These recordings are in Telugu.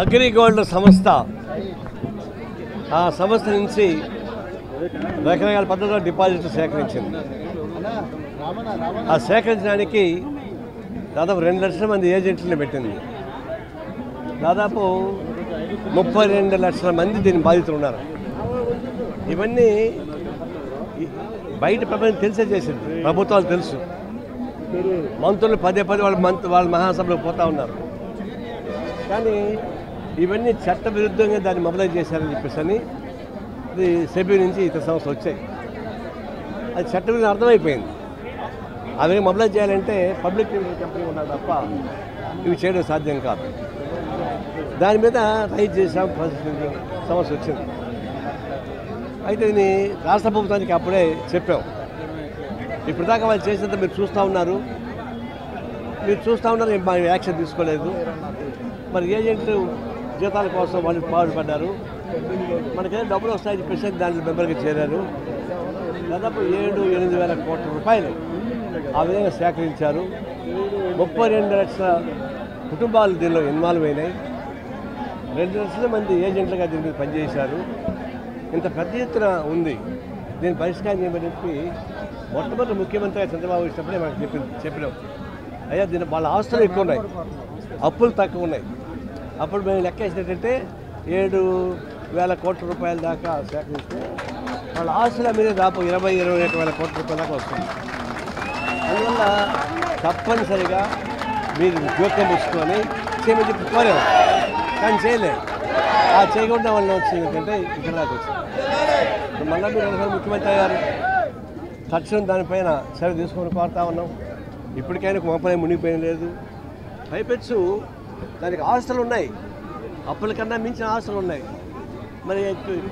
అగ్రిగోల్డ్ సంస్థ ఆ సంస్థ నుంచి రకరకాల పద్ధతుల్లో డిపాజిట్లు సేకరించింది. ఆ సేకరించడానికి దాదాపు 2 లక్షల మంది ఏజెంట్లను పెట్టింది. దాదాపు 32 లక్షల మంది దీని బాధితులు ఉన్నారు. ఇవన్నీ బయట ప్రపంచం తెలిసే చేసింది, ప్రభుత్వాలు తెలుసు. మంత్రులు పదే వాళ్ళ మహాసభలకు పోతూ ఉన్నారు. కానీ ఇవన్నీ చట్ట విరుద్ధంగా దాన్ని మొబలైజ్ చేశారని చెప్పేసి అని ఇది సెబీ నుంచి ఇతర సంస్థలు వచ్చాయి. అది చట్ట విరుద్ధం అర్థమైపోయింది. అవి మొబలైజ్ చేయాలంటే పబ్లిక్ కంపెనీ ఉన్నారు తప్ప ఇవి చేయడం సాధ్యం కాదు. దాని మీద రైజ్ చేసాం, సమస్య వచ్చింది. అయితే దీన్ని రాష్ట్ర ప్రభుత్వానికి అప్పుడే చెప్పాం. ఇప్పుడు దాకా వాళ్ళు చేసినంత మీరు చూస్తూ ఉన్నారు, మా యాక్షన్ తీసుకోలేదు. మరి ఏజెంట్లు జీతాల కోసం వాళ్ళు పాటుపడ్డారు. మనకేదో డబ్బులు వస్తాయని చెప్పేసి దాంట్లో మెంబర్గా చేరారు. దాదాపు 7-8 వేల కోట్ల రూపాయలు ఆ విధంగా సేకరించారు. 32 లక్షల కుటుంబాలు దీనిలో ఇన్వాల్వ్ అయినాయి. 2 లక్షల మంది ఏజెంట్లుగా దీని మీద పనిచేశారు. ఇంత పెద్ద ఎత్తున ఉంది. దీన్ని పరిష్కారం చేయమని చెప్పి మొట్టమొదటి ముఖ్యమంత్రిగా చంద్రబాబు ఇచ్చినప్పుడే మనకు చెప్పినాం. అయ్యా దీని వాళ్ళ ఆస్తులు ఎక్కువ ఉన్నాయి, అప్పులు తక్కువ ఉన్నాయి. అప్పుడు మేము లెక్క వేసినట్టయితే 7,000 కోట్ల రూపాయల దాకా సేకరిస్తే వాళ్ళ ఆస్తుల మీద దాదాపు 20-21 వేల కోట్ల రూపాయల దాకా వస్తుంది. అందువల్ల తప్పనిసరిగా మీరు జోక్యం తీసుకొని చేయమని చెప్పి కోరాము, కానీ చేయలేదు. ఆ చేయకుండా వల్ల వచ్చింది ఏంటంటే ఇక్కడ దాకా వచ్చింది. మళ్ళీ మీరు ఒకసారి ముఖ్యమంత్రి అయ్యారు, తక్షణం దానిపైన చర్య తీసుకొని కోరుతా ఉన్నాం. ఇప్పటికైనా మొప్పలే మునిగిపోయిన లేదు. పైపెచ్చు దానికి ఆస్తులు ఉన్నాయి, అప్పుల కన్నా మించిన ఆస్తులు ఉన్నాయి. మరి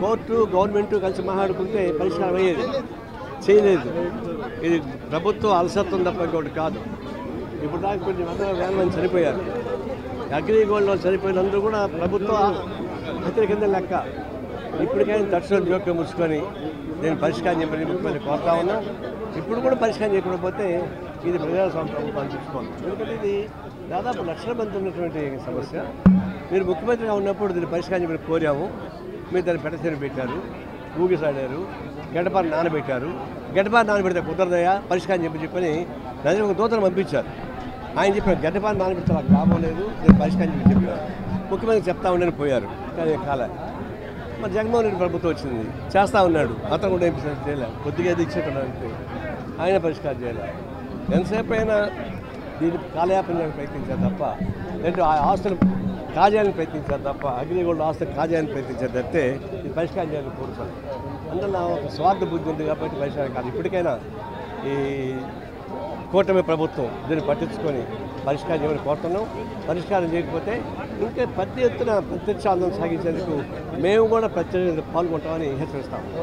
కోర్టు గవర్నమెంట్ కలిసి మాట్లాడుకుంటే పరిష్కారం అయ్యేది, చేయలేదు. ఇది ప్రభుత్వం అలసత్వం తప్ప ఇంకోటి కాదు. ఇప్పుడు దాకా కొన్ని 100,000 మంది చనిపోయారు. అగ్రిగోల్డ్లో చనిపోయినందరూ కూడా ప్రభుత్వ హత్యల కింద లెక్క. ఇప్పటికైనా తక్షణం జోక్యం ముసుకొని నేను పరిష్కారం చెప్పని ముఖ్యమంత్రి కోరుతా ఉన్నాం. ఇప్పుడు కూడా పరిష్కారం చేయకపోతే ఇది ప్రజాస్వామ్య ప్రభుత్వాన్ని చూసుకోవాలి. ఎందుకంటే ఇది దాదాపు లక్షల మంది ఉన్నటువంటి సమస్య. మీరు ముఖ్యమంత్రిగా ఉన్నప్పుడు దీన్ని పరిష్కారం చెప్పి కోరాము. మీరు దాన్ని పెట్టని పెట్టారు, ఊగిసాడారు, గడ్డపార నానబెట్టారు. గడ్డపార నానబెడితే కుదరదయా పరిష్కారం చెప్పని నదిలో ఒక దూతను పంపించారు. ఆయన చెప్పారు గడ్డపార నానబెడితే నాకు లాభం లేదు, నేను పరిష్కారం చెప్పారు. ముఖ్యమంత్రి చెప్తా ఉండని పోయారు, కానీ కాలే. మరి జగన్మోహన్ రెడ్డి ప్రభుత్వం వచ్చింది, చేస్తూ ఉన్నాడు. అతను కూడా ఏం చేయలేదు, కొద్దిగా ఇచ్చేటంటే ఆయన పరిష్కారం చేయలేదు. ఎంతసేపు అయినా దీన్ని కాలయాపన చేయడానికి ప్రయత్నించారు తప్ప, లేదంటే ఆ ఆస్తులు కాజేయాలని ప్రయత్నించారు తప్ప, అగ్రిగోల్డ్ ఆస్తులు కాజేయాలని ప్రయత్నించారు తప్పితే ఇది పరిష్కారం చేయాలని కోరుతాను. అందులో ఒక స్వార్థ బుద్ధి ఉంది కాబట్టి పరిష్కారం కాదు. ఇప్పటికైనా ఈ కూటమి ప్రభుత్వం దీన్ని పట్టించుకొని పరిష్కారం చేయమని కోరుతున్నాం. పరిష్కారం చేయకపోతే ఇంకా పెద్ద ఎత్తున ప్రత్యక్ష ఆందోళన సాగించేందుకు మేము కూడా ప్రత్యేకంగా పాల్గొంటామని హెచ్చరిస్తాం.